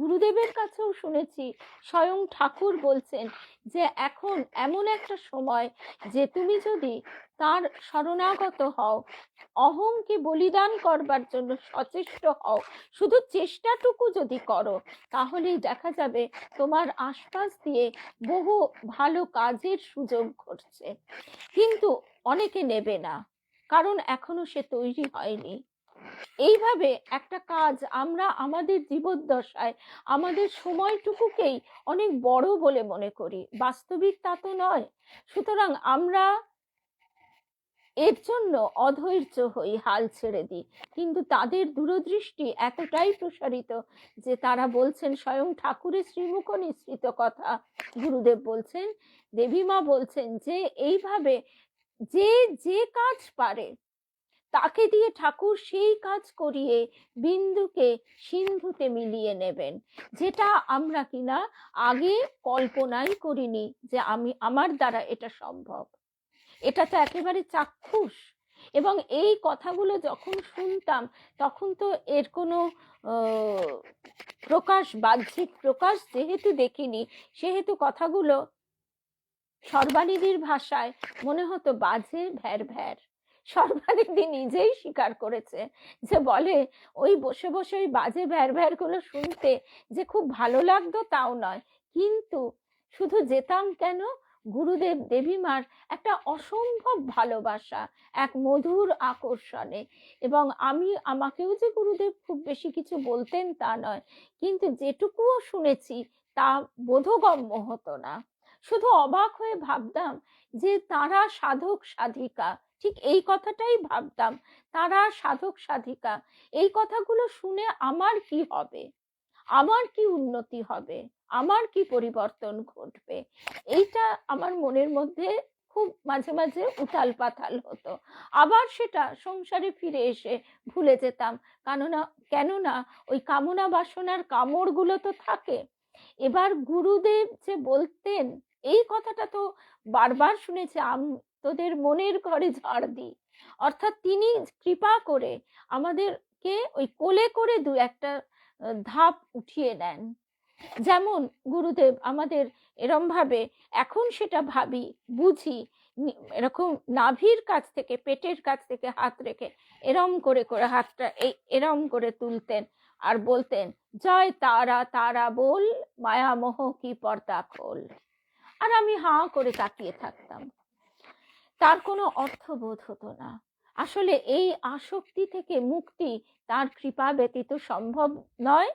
গুরুদেবের কাছেও শুনেছি, স্বয়ং ঠাকুর বলছেন যে এখন এমন একটা সময় যে তুমি যদি তার শরণাগত হও, অহংকে বলিদান করবার জন্য সচেষ্ট হও, শুধু চেষ্টাটুকু যদি করো, তাহলেই দেখা যাবে তোমার আশপাশ দিয়ে বহু ভালো কাজের সুযোগ ঘটছে। কিন্তু অনেকে নেবে না, কারণ এখনো সে তৈরি হয়নি। এইভাবে একটা কাজ আমরা আমাদের জীবদ্দশায় আমাদের সময়টুকুকেই অনেক বড় বলে মনে করি, বাস্তবিক তা তো নয়। সুতরাং আমরা এর জন্য অধৈর্য হই, হাল ছেড়ে দিই। কিন্তু তাদের দূরদৃষ্টি এতটাই প্রসারিত যে তারা বলছেন, স্বয়ং ঠাকুরের শ্রীমুখ নিঃসৃত কথা গুরুদেব বলছেন, দেবীমা বলছেন যে এইভাবে যে যে কাজ পারে তাকে দিয়ে ঠাকুর সেই কাজ করিয়ে বিন্দুকে সিন্ধুতে মিলিয়ে নেবেন, যেটা আমরা কিনা আগে কল্পনাই করিনি যে আমার দ্বারা এটা সম্ভব। এটা তো একেবারে চাক্ষুষ। এবং এই কথাগুলো যখন শুনতাম তখন তো এর কোনো প্রকাশ, বাহ্যিক প্রকাশ যেহেতু দেখিনি, সেহেতু কথাগুলো সর্বানিধির ভাষায় মনে হতো বাজে ভ্যার ভ্যার। সর্বানিধি নিজেই স্বীকার করেছে যে বলে ওই বসে বসে ওই বাজে ভ্যার ভ্যার গুলো শুনতে যে খুব ভালো লাগতো তাও নয়, কিন্তু শুধু যেতাম কেন, গুরুদেব দেবীমার একটা অসম্ভব ভালোবাসা, এক মধুর আকর্ষণে। এবং আমাকেও যে গুরুদেব খুব বেশি কিছু বলতেন তা নয়, কিন্তু যেটুকুও শুনেছি তা বোধগম্য হতো না। শুধু অবাক হয়ে ভাবতাম যে তারা সাধক সাধিকা, ঠিক এই কথাটাই ভাবতাম, তারা সাধক সাধিকা। এই কথাগুলো শুনে আমার কি হবে, আমার কি উন্নতি হবে, আমার কি পরিবর্তন ঘটবে, এইটা আমার মনের মধ্যে খুব মাঝে মাঝে উথাল পাথাল হতো। আবার সেটা সংসারে ফিরে এসে ভুলে যেতাম, কেননা ওই কামনা বাসনার কামড়গুলো তো থাকে। এবার গুরুদেব যে বলতেন, এই কথাটা তো বারবার শুনেছি, তোদের মনের ঘরে ঝাড় দিই। অর্থাৎ তিনি কৃপা করে আমাদেরকে ওই কোলে করে দু একটা ধাপ উঠিয়ে নেন। যেমন গুরুদেব আমাদের এরম ভাবে, এখন সেটা ভাবি বুঝি, এরকম নাভির কাছ থেকে, পেটের কাছ থেকে হাত রেখে এরম করে করে হাতটা এরম করে তুলতেন আর বলতেন, জয় তারা তারা বল, মায়া মোহ কি পর্দা খোল। আর আমি হাঁ করে তাকিয়ে থাকতাম, তার কোনো অর্থবোধ হতো না। আসলে এই আসক্তি থেকে মুক্তি তার কৃপা ব্যতীত সম্ভব নয়।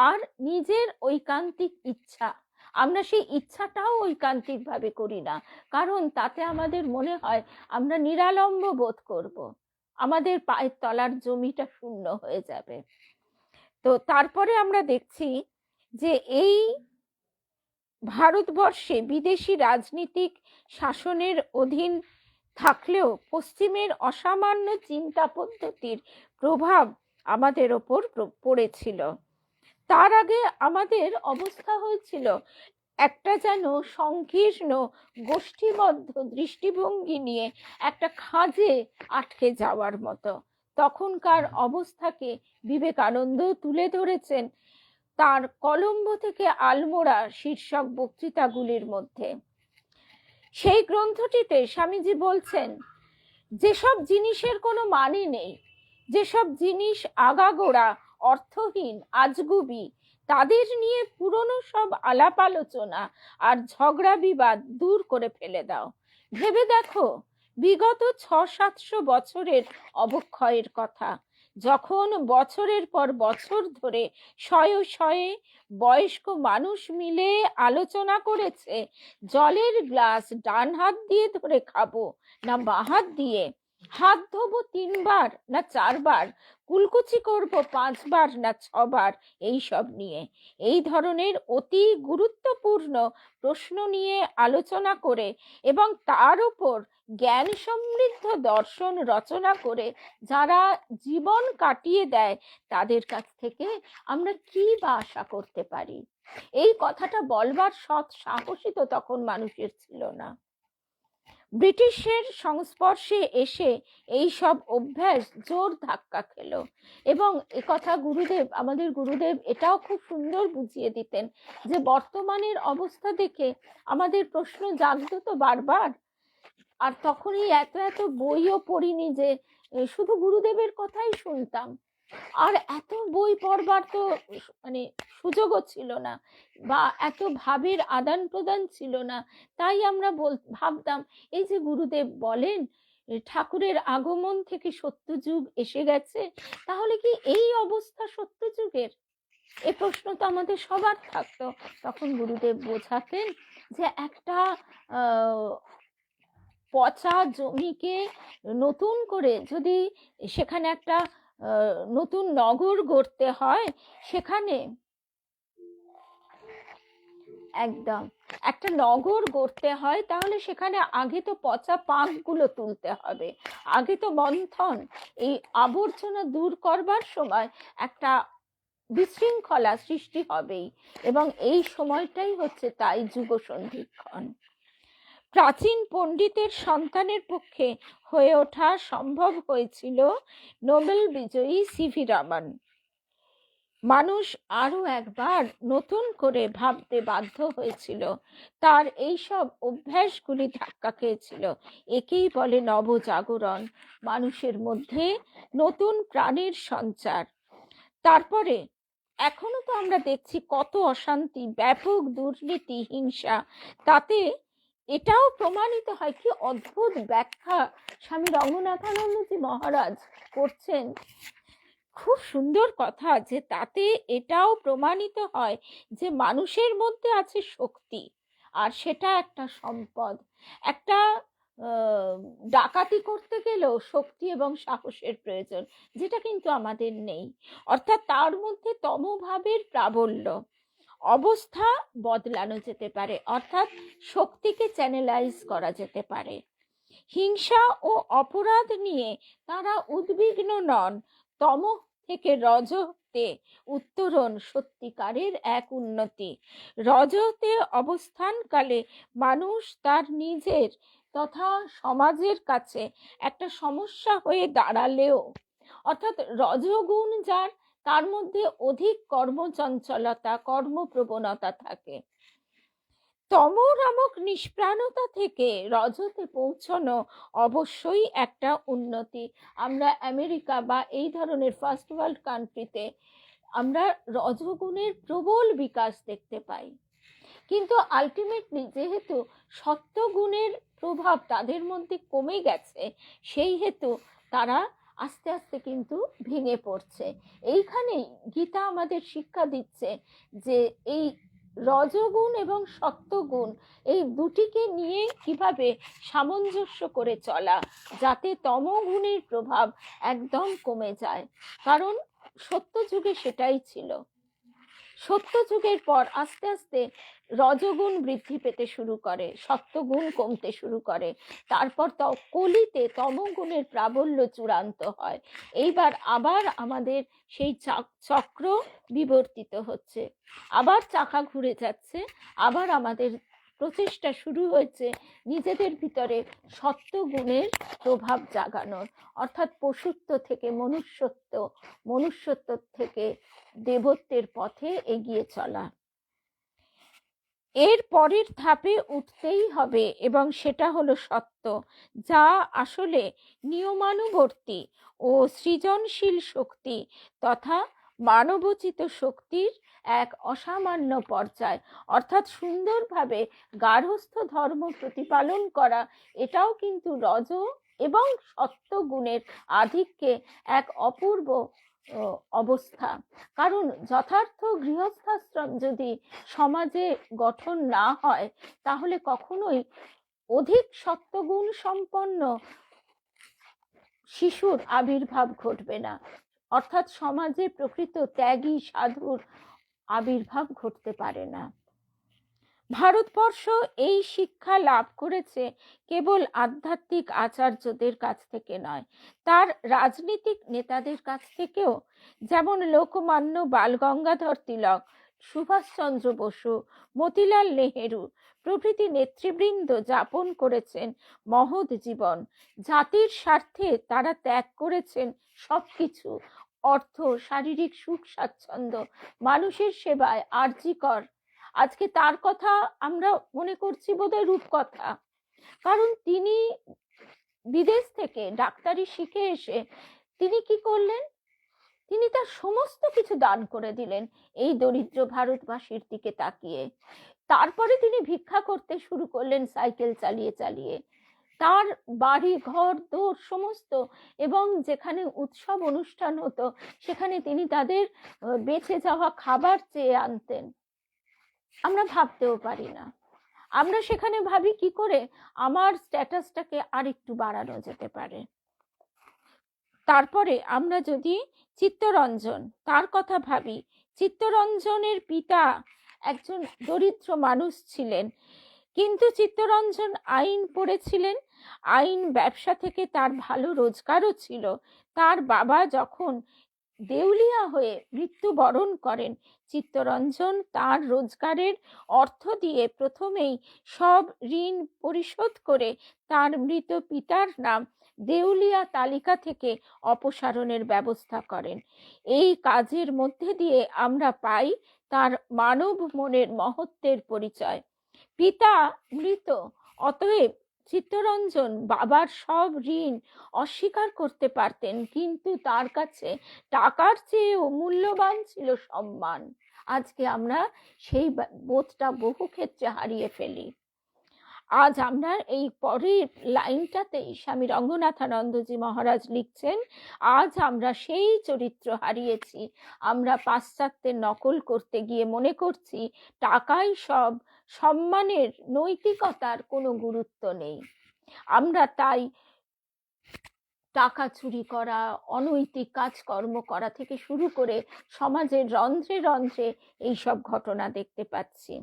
আর নিজের ঐকান্তিক ইচ্ছা, আমরা সেই ইচ্ছাটাও ঐকান্তিক ভাবে করি না, কারণ তাতে আমাদের মনে হয় আমরা নিরালম্ব বোধ করব, আমাদের পায়ের তলার জমিটা শূন্য হয়ে যাবে। তো তারপরে আমরা দেখছি যে এই ভারতবর্ষে বিদেশি রাজনীতিক শাসনের অধীন থাকলেও পশ্চিমের অসামান্য চিন্তা পদ্ধতির প্রভাব আমাদের ওপর পড়েছিল। তার আগে আমাদের অবস্থা হয়েছিল একটা যেন সংকীর্ণ গোষ্ঠীবদ্ধ দৃষ্টিভঙ্গি নিয়ে একটা খাঁজে আটকে যাওয়ার মতো। তখনকার অবস্থাকে বিবেকানন্দ তুলে ধরেছেন তার কলম্বো থেকে আলমোড়া শীর্ষক বক্তৃতাগুলির মধ্যে। সেই গ্রন্থটিতে স্বামীজি বলছেন, যেসব জিনিসের কোনো মানে নেই, যেসব জিনিস আগাগোড়া অর্থহীন আজগুবি, তাদের নিয়ে পুরনো সব আলাপ আলোচনা আর ঝগড়া বিবাদ দূর করে ফেলে দাও। ভেবে দেখো বিগত 600-700 বছরের অবক্ষয়ের কথা, যখন বছরের পর বছর ধরে শয়ে শয়ে বয়স্ক মানুষ মিলে আলোচনা করেছে জলের গ্লাস ডান হাত দিয়ে ধরে খাবো না বাঁ হাত দিয়ে, হাত ধোবো 3 বার না 4 বার, কুলকুচি করবো 5 বার না 6 বার, এই সব নিয়ে, এই ধরনের অতি গুরুত্বপূর্ণ প্রশ্ন নিয়ে আলোচনা করে এবং তার উপর জ্ঞান সমৃদ্ধ দর্শন রচনা করে যারা জীবন কাটিয়ে দেয়, তাদের কাছ থেকে আমরা কি বা আশা করতে পারি? এই কথাটা বলবার সৎ সাহসই তো তখন মানুষের ছিল না। ব্রিটিশের সংস্পর্শে এসে এই সব অভ্যাস জোর ধাক্কা খেল। এবং একথা আমাদের গুরুদেব এটাও খুব সুন্দর বুঝিয়ে দিতেন যে বর্তমানের অবস্থা দেখে আমাদের প্রশ্ন জাগতো তো বারবার। আর তখনই এত এত বইও পড়িনি যে শুধু গুরুদেবের কথাই শুনতাম, আর এত বই পড়বার তো মানে সুযোগও ছিল না, বা এত ভাবের আদান প্রদান ছিল না। তাই আমরা ভাবতাম, এই যে গুরুদেব বলেন ঠাকুরের আগমন থেকে সত্যযুগ এসে গেছে, তাহলে কি এই অবস্থা সত্যযুগের? এ প্রশ্ন তো আমাদের সবার থাকতো। তখন গুরুদেব বোঝাতেন যে একটা পচা জমিকে নতুন করে যদি সেখানে একটা নতুন নগর গড়তে হয়, সেখানে একদম একটা নগর গড়তে হয়, তাহলে সেখানে আগে তো পচা পাঁকগুলো তুলতে হবে, আগে তো মন্থন, এই আবর্জনা দূর করবার সময় একটা বিশৃঙ্খলা সৃষ্টি হবেই। এবং এই সময়টাই হচ্ছে তাই যুগ সন্ধিক্ষণ। প্রাচীন পণ্ডিতের সন্তানের পক্ষে হয়ে ওঠা সম্ভব হয়েছিল নোবেল বিজয়ী সিভি রামন। মানুষ আরো একবার নতুন করে ভাবতে বাধ্য হয়েছিল, তার এইসব অভ্যাসগুলি ধাক্কা খেয়েছিল। একেই বলে নবজাগরণ, মানুষের মধ্যে নতুন প্রাণের সঞ্চার। তারপরে এখনো তো আমরা দেখছি কত অশান্তি, ব্যাপক দুর্নীতি, হিংসা। তাতে এটাও প্রমাণিত হয়, কি অদ্ভুত ব্যাখ্যা স্বামী রঙ্গনাথানন্দজি মহারাজ করছেন, খুব সুন্দর কথা, যে তাতে এটাও প্রমাণিত হয় যে মানুষের মধ্যে আছে শক্তি, আর সেটা একটা সম্পদ। একটা ডাকাতি করতে গেলেও শক্তি এবং সাহসের প্রয়োজন, যেটা কিন্তু আমাদের নেই। অর্থাৎ তার মধ্যে তমভাবের প্রাবল্য, অবস্থা বদলানো যেতে পারে, অর্থাৎ শক্তিকে চ্যানেলাইজ করা যেতে পারে। হিংসা ও অপরাধ নিয়ে তারা উদ্বিগ্ন নন। তম থেকে রজতে উত্তরণ সত্যিকারের এক উন্নতি। রজতে অবস্থানকালে মানুষ তার নিজের তথা সমাজের কাছে একটা সমস্যা হয়ে দাঁড়ালেও, অর্থাৎ রজগুণ যার, তার মধ্যে অধিক কর্মচঞ্চলতা, কর্মপ্রবণতা থাকে। তম নামক নিষ্প্রাণতা থেকে রজতে পৌঁছানো অবশ্যই একটা উন্নতি। আমরা আমেরিকা বা এই ধরনের ফার্স্ট ওয়ার্ল্ড কান্ট্রিতে আমরা রজগুণের প্রবল বিকাশ দেখতে পাই, কিন্তু আলটিমেটলি যেহেতু সত্যগুণের প্রভাব তাদের মধ্যে কমে গেছে, সেই হেতু তারা আস্তে আস্তে কিন্তু ভেঙে পড়ছে। এইখানেই গীতা আমাদের শিক্ষা দিচ্ছে যে এই রজগুণ এবং সত্যগুণ, এই দুটিকে নিয়ে কিভাবে সামঞ্জস্য করে চলা, যাতে তমগুণের প্রভাব একদম কমে যায়। কারণ সত্য যুগে সেটাই ছিল। সত্য যুগের পর আস্তে আস্তে রজগুণ বৃদ্ধি পেতে শুরু করে, সত্যগুণ কমতে শুরু করে, তারপর কলিতে তমগুণের প্রাবল্য চূড়ান্ত হয়। এইবার আবার আমাদের সেই চক্র বিবর্তিত হচ্ছে, আবার চাকা ঘুরে যাচ্ছে, আবার আমাদের প্রচেষ্টা শুরু হয়েছে নিজেদের ভিতরে সত্যগুণের প্রভাব জাগানোর, অর্থাৎ পশুত্ব থেকে মনুষ্যত্ব, মনুষ্যত্ব থেকে দেবত্বের পথে এগিয়ে চলা। এর পরের ধাপে উঠতেই হবে, এবং সেটা হলো সত্য, যা আসলে নিয়মানুবর্তী ও সৃজনশীল শক্তি তথা মানবোচিত শক্তির এক অসামান্য পর্যায়। অর্থাৎ সুন্দরভাবে গার্হস্থ্য ধর্ম প্রতিপালন করা, এটাও কিন্তু রজ এবং সত্য গুণের আধিক্যে এক অপূর্ব অবস্থা। কারণ যথার্থ গৃহস্থাশ্রম যদি সমাজে গঠন না হয়, তাহলে কখনোই অধিক সত্যগুণ সম্পন্ন শিশুর আবির্ভাব ঘটবে না, অর্থাৎ সমাজে প্রকৃত ত্যাগী সাধুর আবির্ভাব ঘটতে পারে না। ভারতবর্ষ এই শিক্ষা লাভ করেছে কেবল আধ্যাত্মিক আচার্যদের কাছ থেকে নয়, তার রাজনীতিক নেতাদের কাছ থেকেও। যেমন লোকমান্য বালগঙ্গাধর তিলক, সুভাষচন্দ্র বসু, মতিলাল নেহেরু প্রভৃতি নেতৃবৃন্দ যাপন করেছেন মহৎ জীবন। জাতির স্বার্থে তারা ত্যাগ করেছেন সবকিছু, অর্থ, শারীরিক সুখ স্বাচ্ছন্দ্য, মানুষের সেবায় আর্জিকর। আজকে তার কথা আমরা মনে করছি বোধহয় রূপকথা, কারণ তিনি বিদেশ থেকে ডাক্তারি শিখে এসে তিনি কি করলেন, তিনি তার সমস্ত কিছু দান করে দিলেন এই দরিদ্র ভারতবাসীর দিকে তাকিয়ে। তারপরে তিনি ভিক্ষা করতে শুরু করলেন সাইকেল চালিয়ে চালিয়ে। তার বাড়ি ঘর দোর সমস্ত, এবং যেখানে উৎসব অনুষ্ঠান হতো সেখানে তিনি তাদের বেঁচে যাওয়া খাবার চেয়ে আনতেন। আমরা ভাবতেও পারি না। আমরা সেখানে ভাবি কি করে আমার স্ট্যাটাসটাকে আরেকটু বাড়ানো যেতে পারে। তারপরে আমরা যদি চিত্তরঞ্জন তার কথা ভাবি, চিত্তরঞ্জনের পিতা একজন দরিদ্র মানুষ ছিলেন, কিন্তু চিত্তরঞ্জন আইন পড়েছিলেন, আইন ব্যবসা থেকে তার ভালো রোজগারও ছিল। তার বাবা যখন দেউলিয়া হয়ে মৃত্যুবরণ করেন, চিত্তরঞ্জন তার রোজগারের অর্থ দিয়ে প্রথমেই সব ঋণ পরিশোধ করে তার মৃত পিতার নাম দেউলিয়া তালিকা থেকে অপসারণের ব্যবস্থা করেন। এই কাজের মধ্যে দিয়ে আমরা পাই তার মানব মনের মহত্বের পরিচয়। পিতা মৃত, অতএব চিত্তরঞ্জন বাবার সব ঋণ অস্বীকার করতে পারতেন, কিন্তু তার কাছে টাকার চেয়েও মূল্যবান ছিল সম্মান। আজকে আমরা সেই বোধটা বহু ক্ষেত্রে হারিয়ে ফেলি। আজ আমরা এই পরের লাইনটাতেই স্বামী রঙ্গনাথানন্দজি মহারাজ লিখছেন, আজ আমরা সেই চরিত্র হারিয়েছি। আমরা পাশ্চাত্যের নকল করতে গিয়ে মনে করছি টাকাই সব, সম্মানের, নৈতিকতার কোনো গুরুত্ব নেই। আমরা তাই টাকা চুরি করা, অনৈতিক কাজকর্ম করা থেকে শুরু করে সমাজের রন্ধ্রে রন্ধ্রে এইসব ঘটনা দেখতে পাচ্ছি।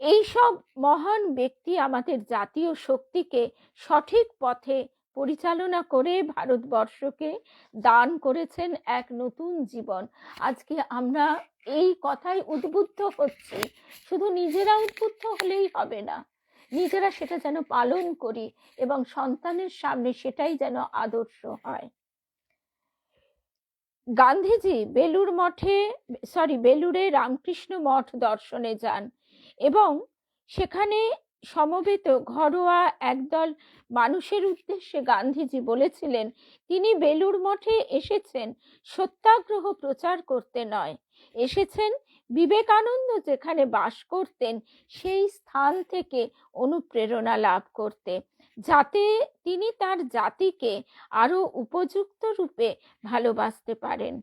এইসব মহান ব্যক্তি আমাদের জাতীয় শক্তিকে সঠিক পথে পরিচালনা করে ভারতবর্ষকে দান করেছেন এক নতুন জীবন। আজকে আমরা এই কথায় উদ্বুদ্ধ হচ্ছি, শুধু নিজেরা উদ্বুদ্ধ হলেই হবে না, নিজেরা সেটা যেন পালন করি এবং সন্তানের সামনে সেটাই যেন আদর্শ হয়। গান্ধীজি বেলুড়ে রামকৃষ্ণ মঠ দর্শনে যান এবং সেখানে সমবেত ঘরোয়া একদল মানুষের উদ্দেশ্যে গান্ধীজি বলেছিলেন, তিনি বেলুড় মঠে এসেছেন সত্যাগ্রহ প্রচার করতে নয়, এসেছেন বিবেকানন্দ যেখানে বাস করতেন সেই স্থান থেকে অনুপ্রেরণা লাভ করতে, যাতে তিনি তার জাতিকে আরো উপযুক্ত রূপে ভালোবাসতে পারেন।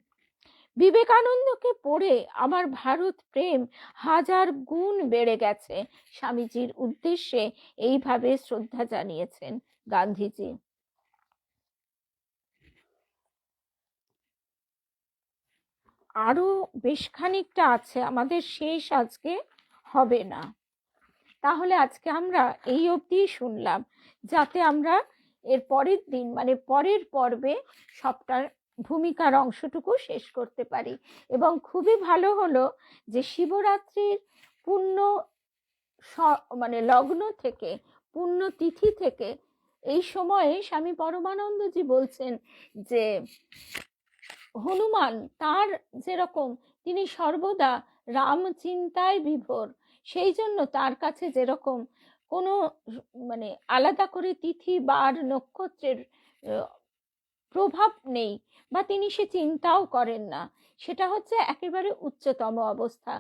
বিবেকানন্দকে পড়ে আমার ভারত প্রেম হাজার গুণ বেড়ে গেছে। স্বামীজির উদ্দেশ্যে এইভাবে শ্রদ্ধা জানিয়েছেন গান্ধীজি। আরো বেশ খানিকটা আছে, আমাদের শেষ আজকে হবে না। তাহলে আজকে আমরা এই অবধি শুনলাম, যাতে আমরা এর পরের দিন মানে পরের পর্বে সবটার ভূমিকার অংশটুকু শেষ করতে পারি। এবং খুবই ভালো হলো যে শিবরাত্রির পূর্ণ মানে লগ্ন থেকে, পূর্ণ তিথি থেকে এই সময়ে স্বামী পরমানন্দজি বলছেন যে হনুমান তার যেরকম তিনি সর্বদা রাম চিন্তায় বিভোর, সেই জন্য তার কাছে যেরকম কোনো মানে আলাদা করে তিথি বার নক্ষত্রের প্রভাব নেই বা তিনি সে চিন্তাও করেন না, সেটা হচ্ছে একেবারে উচ্চতম অবস্থা।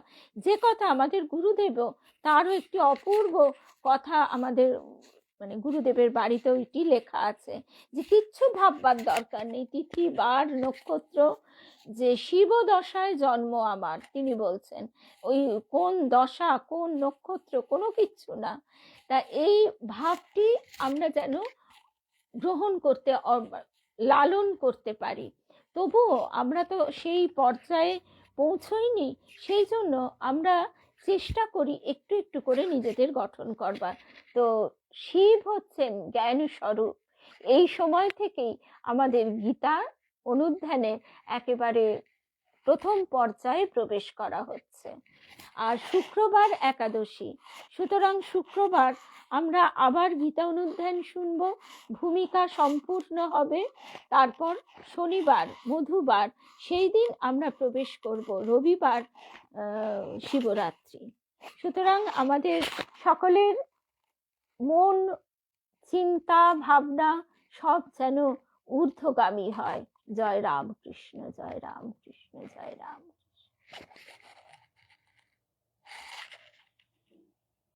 যে কথা আমাদের গুরুদেবও, তারও একটি অপূর্ব কথা আমাদের মানে গুরুদেবের বাড়িতে ওইটি লেখা আছে যে কিচ্ছু ভাববার দরকার নেই, তিথি বার নক্ষত্র, যে শিব দশায় জন্ম আমার, তিনি বলছেন ওই কোন দশা কোন নক্ষত্র কোনো কিচ্ছু না। তা এই ভাবটি আমরা যেন গ্রহণ করতে লালন করতে পারি। তবুও আমরা তো সেই পর্যায়ে পৌঁছইনি, সেই জন্য আমরা চেষ্টা করি একটু একটু করে নিজেদের গঠন করবার। তো শিব হচ্ছেন জ্ঞান স্বরূপ। এই সময় থেকেই আমাদের গীতা অনুধ্যানে একেবারে প্রথম পর্যায়ে প্রবেশ করা হচ্ছে। আর শুক্রবার একাদশী, সুতরাং শুক্রবার আমরা আবার গীতা অনুধ্যান শুনব, ভূমিকা সম্পূর্ণ হবে। তারপর শনিবার মধুবার, সেই দিন আমরা প্রবেশ করব রবিবার শিবরাত্রি। সুতরাং আমাদের সকলের মন, চিন্তা, ভাবনা সব যেন ঊর্ধ্বগামী হয়। জয় রামকৃষ্ণ, জয় রামকৃষ্ণ, জয় রাম।